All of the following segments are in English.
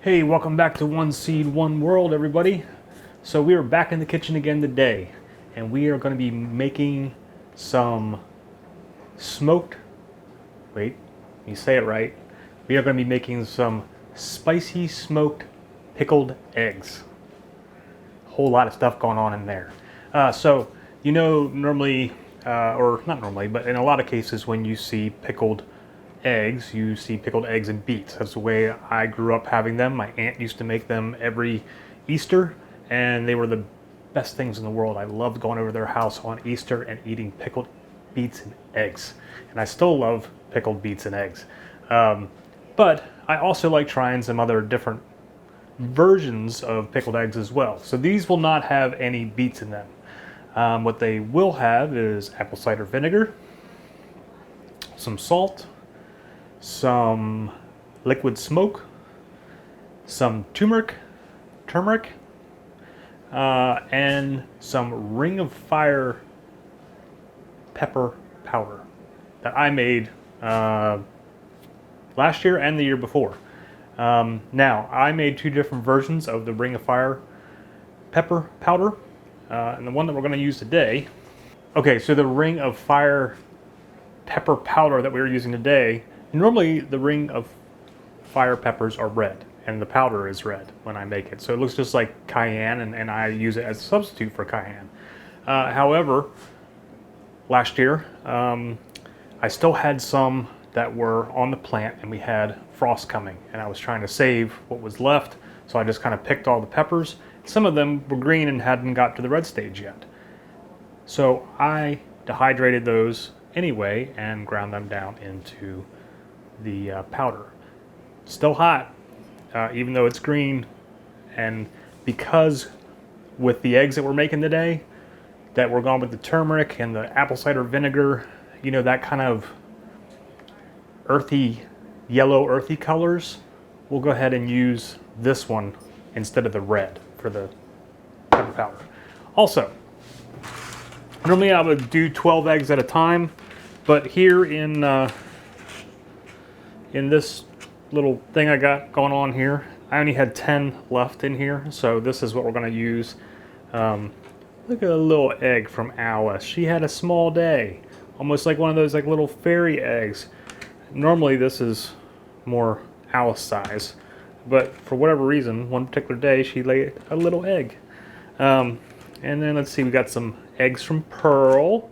Hey, welcome back to One Seed, One World, everybody. So we are back in the kitchen again today, and we are going to be making some smoked, wait, you say it right. We are going to be making some spicy smoked pickled eggs. A whole lot of stuff going on in there. Normally, or not normally, but in a lot of cases when you see pickled eggs, you see pickled eggs and beets. That's the way I grew up having them. My aunt used to make them every Easter, and they were the best things in the world. I loved going over to their house on Easter and eating pickled beets and eggs. And I still love pickled beets and eggs. But I also like trying some other different versions of pickled eggs as well. So these will not have any beets in them. What they will have is apple cider vinegar, some salt, some liquid smoke, some turmeric, and some Ring of Fire pepper powder that I made last year and the year before. Now, I made two different versions of the Ring of Fire pepper powder, and the one that we're going to use today. Okay, so the Ring of Fire pepper powder that we were using today, normally the Ring of Fire peppers are red, and the powder is red when I make it. So it looks just like cayenne, and I use it as a substitute for cayenne. However, last year, I still had some that were on the plant, and we had frost coming, and I was trying to save what was left, so I just kind of picked all the peppers. Some of them were green and hadn't got to the red stage yet. So I dehydrated those anyway and ground them down into the powder. Still hot, even though it's green, and because with the eggs that we're making today, that we're going with the turmeric and the apple cider vinegar, you know, that kind of earthy, yellow earthy colors, we'll go ahead and use this one instead of the red for the pepper powder. Also, normally I would do 12 eggs at a time, but here in this little thing I got going on here, I only had 10 left in here, so this is what we're going to use. Look at a little egg from Alice. She had a small day, almost like one of those like little fairy eggs. Normally this is more Alice size, but for whatever reason, one particular day she laid a little egg. And then let's see, we got some eggs from Pearl.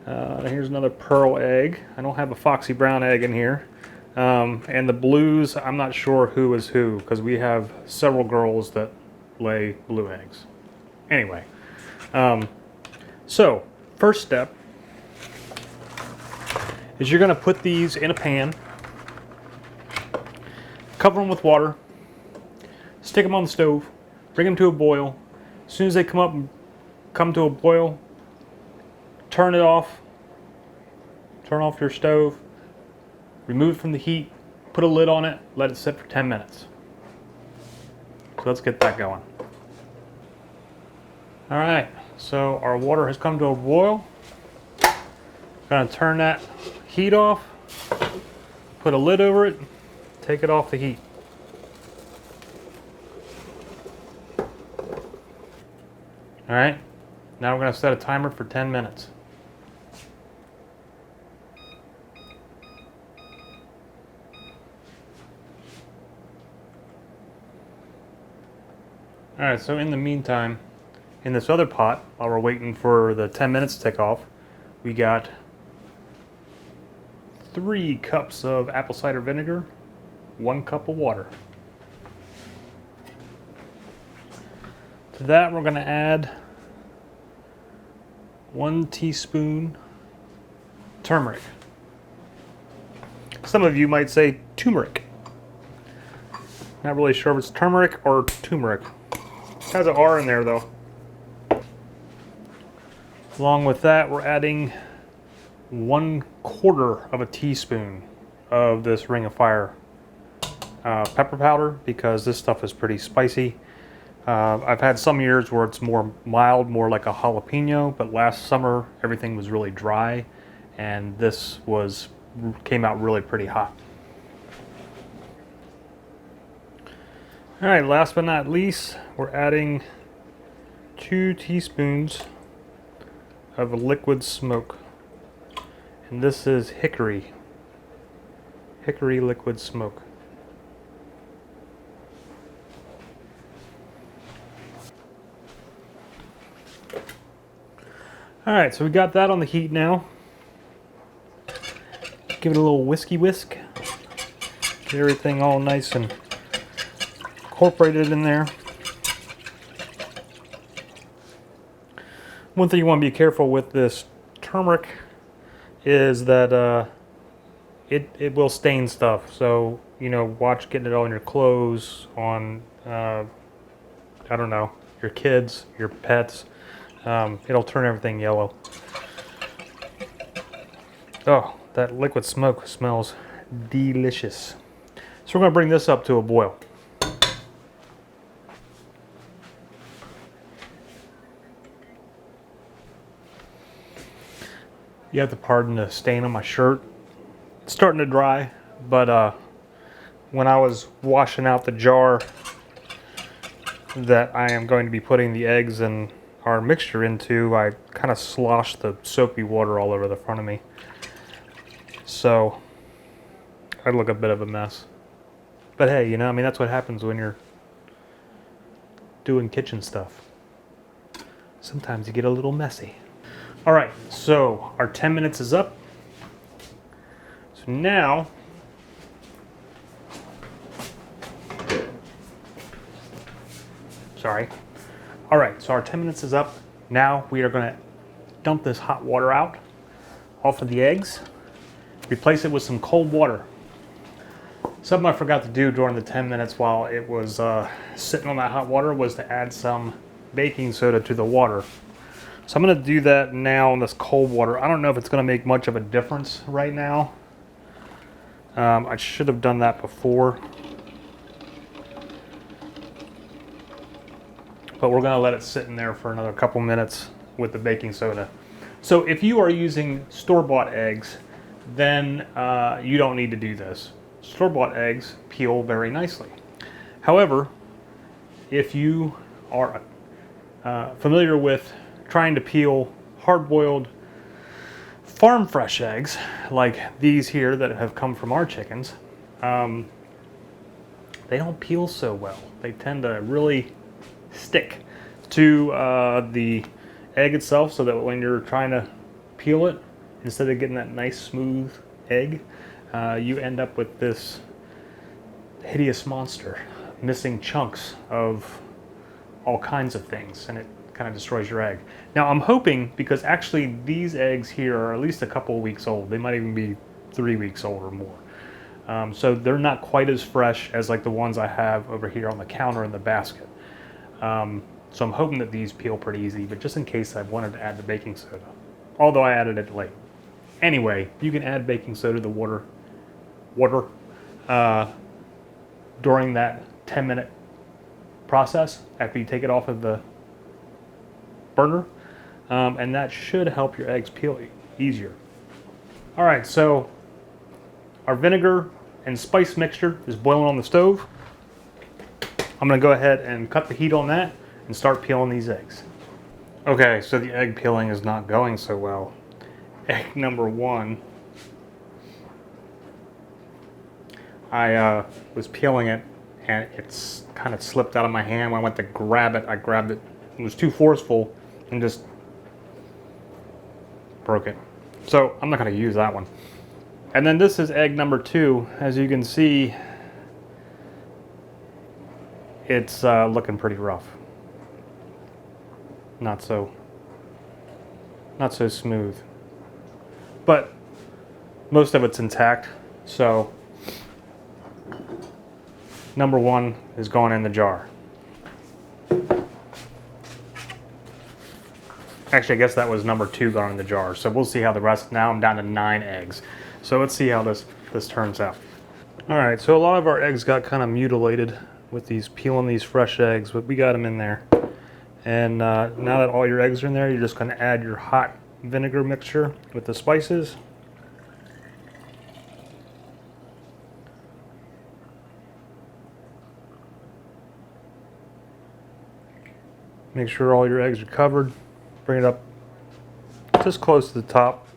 Here's another Pearl egg. I don't have a Foxy Brown egg in here. And the blues, I'm not sure who is who, because we have several girls that lay blue eggs. Anyway, so first step is you're going to put these in a pan, cover them with water, stick them on the stove, bring them to a boil. As soon as they come to a boil, turn it off, turn off your stove, remove it from the heat, put a lid on it, let it sit for 10 minutes. So let's get that going. All right, so our water has come to a boil. Gonna turn that heat off, put a lid over it, take it off the heat. All right, now we're gonna set a timer for 10 minutes. All right, so in the meantime, in this other pot, while we're waiting for the 10 minutes to take off, we got 3 cups of apple cider vinegar, 1 cup of water. To that, we're going to add 1 teaspoon turmeric. Some of you might say turmeric. Not really sure if it's turmeric or turmeric. It has an R in there though. Along with that, we're adding 1/4 of a teaspoon of this Ring of Fire pepper powder, because this stuff is pretty spicy. I've had some years where it's more mild, more like a jalapeno, but last summer everything was really dry, and this came out really pretty hot. All right, last but not least, we're adding 2 teaspoons of liquid smoke. And this is hickory liquid smoke. All right, so we got that on the heat now. Give it a little whisk. Get everything all nice and incorporated in there. One thing you want to be careful with this turmeric is that it will stain stuff. So, you know, watch getting it all in your clothes, on, I don't know, your kids, your pets. It'll turn everything yellow. Oh, that liquid smoke smells delicious. So we're going to bring this up to a boil. You have to pardon the stain on my shirt. It's starting to dry, but when I was washing out the jar that I am going to be putting the eggs and our mixture into, I kind of sloshed the soapy water all over the front of me. So I look a bit of a mess. But hey, you know, I mean, that's what happens when you're doing kitchen stuff. Sometimes you get a little messy. All right, so our 10 minutes is up. So now, sorry. All right, so our 10 minutes is up. Now we are gonna dump this hot water out off of the eggs, replace it with some cold water. Something I forgot to do during the 10 minutes while it was sitting on that hot water was to add some baking soda to the water. So I'm going to do that now in this cold water. I don't know if it's going to make much of a difference right now. I should have done that before. But we're going to let it sit in there for another couple minutes with the baking soda. So if you are using store-bought eggs, then you don't need to do this. Store-bought eggs peel very nicely. However, if you are familiar with trying to peel hard-boiled farm fresh eggs like these here that have come from our chickens, they don't peel so well. They tend to really stick to the egg itself, so that when you're trying to peel it, instead of getting that nice smooth egg, you end up with this hideous monster missing chunks of all kinds of things, and it kind of destroys your egg. Now I'm hoping, because actually these eggs here are at least a couple of weeks old, they might even be 3 weeks old or more, so they're not quite as fresh as like the ones I have over here on the counter in the basket. So I'm hoping that these peel pretty easy, but just in case, I wanted to add the baking soda, although I added it late. Anyway, you can add baking soda to the water during that 10-minute process after you take it off of the burner, and that should help your eggs peel easier. All right, so our vinegar and spice mixture is boiling on the stove. I'm gonna go ahead and cut the heat on that and start peeling these eggs. Okay, so the egg peeling is not going so well. Egg number 1, I was peeling it and it's kind of slipped out of my hand. When I went to grab it, I grabbed it. It was too forceful and just broke it. So I'm not going to use that one. And then this is egg number 2. As you can see, it's looking pretty rough. Not so smooth. But most of it's intact, so number 1 is going in the jar. Actually, I guess that was number 2 going in the jar, so we'll see how the rest. Now I'm down to 9 eggs. So let's see how this turns out. All right, so a lot of our eggs got kind of mutilated with these peeling these fresh eggs, but we got them in there. And now that all your eggs are in there, you're just going to add your hot vinegar mixture with the spices. Make sure all your eggs are covered. Bring it up just close to the top.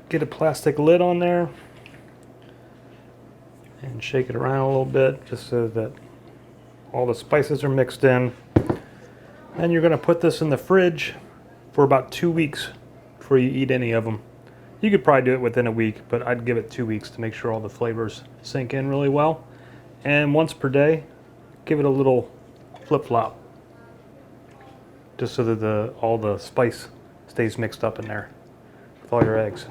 Get a plastic lid on there and shake it around a little bit just so that all the spices are mixed in. Then you're going to put this in the fridge for about 2 weeks before you eat any of them. You could probably do it within a week, but I'd give it 2 weeks to make sure all the flavors sink in really well. And once per day, give it a little flip-flop, just so that all the spice stays mixed up in there with all your eggs.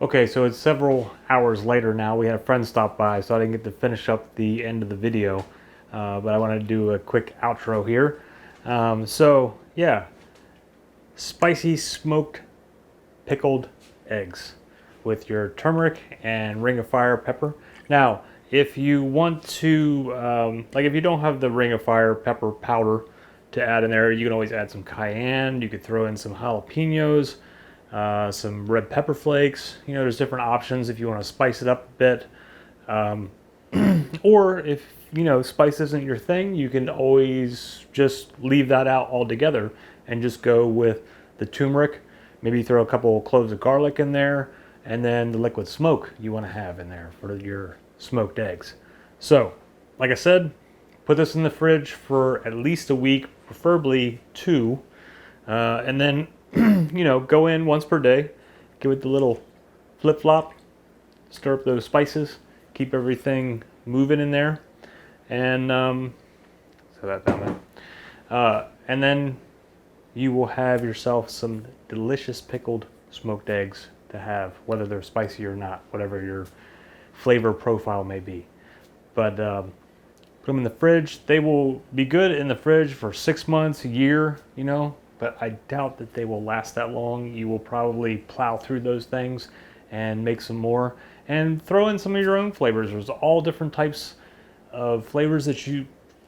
Okay, so it's several hours later now. We had a friend stop by, so I didn't get to finish up the end of the video, but I wanted to do a quick outro here. So yeah, spicy smoked pickled eggs with your turmeric and ring of fire pepper. Now, if you want to, like if you don't have the ring of fire pepper powder to add in there, you can always add some cayenne. You could throw in some jalapenos, some red pepper flakes. You know, there's different options if you want to spice it up a bit. Or if, you know, spice isn't your thing, you can always just leave that out altogether and just go with the turmeric. Maybe throw a couple of cloves of garlic in there, and then the liquid smoke you want to have in there for your smoked eggs. So, like I said, put this in the fridge for at least a week, preferably 2, and then you know, go in once per day, give it the little flip-flop, stir up those spices, keep everything moving in there, and so that down there, and then you will have yourself some delicious pickled smoked eggs to have, whether they're spicy or not, whatever your flavor profile may be. But put them in the fridge. They will be good in the fridge for 6 months, a year, you know, but I doubt that they will last that long. You will probably plow through those things and make some more and throw in some of your own flavors. There's all different types of flavors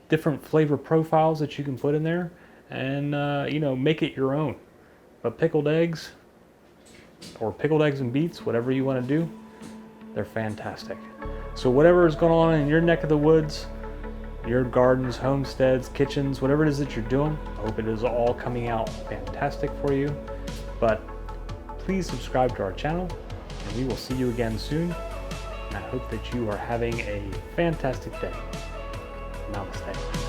different flavor profiles that you can put in there, and you know, make it your own. But pickled eggs, or pickled eggs and beets, whatever you want to do, they're fantastic. So whatever is going on in your neck of the woods, your gardens, homesteads, kitchens, whatever it is that you're doing, I hope it is all coming out fantastic for you. But please subscribe to our channel, and we will see you again soon. I hope that you are having a fantastic day. Namaste.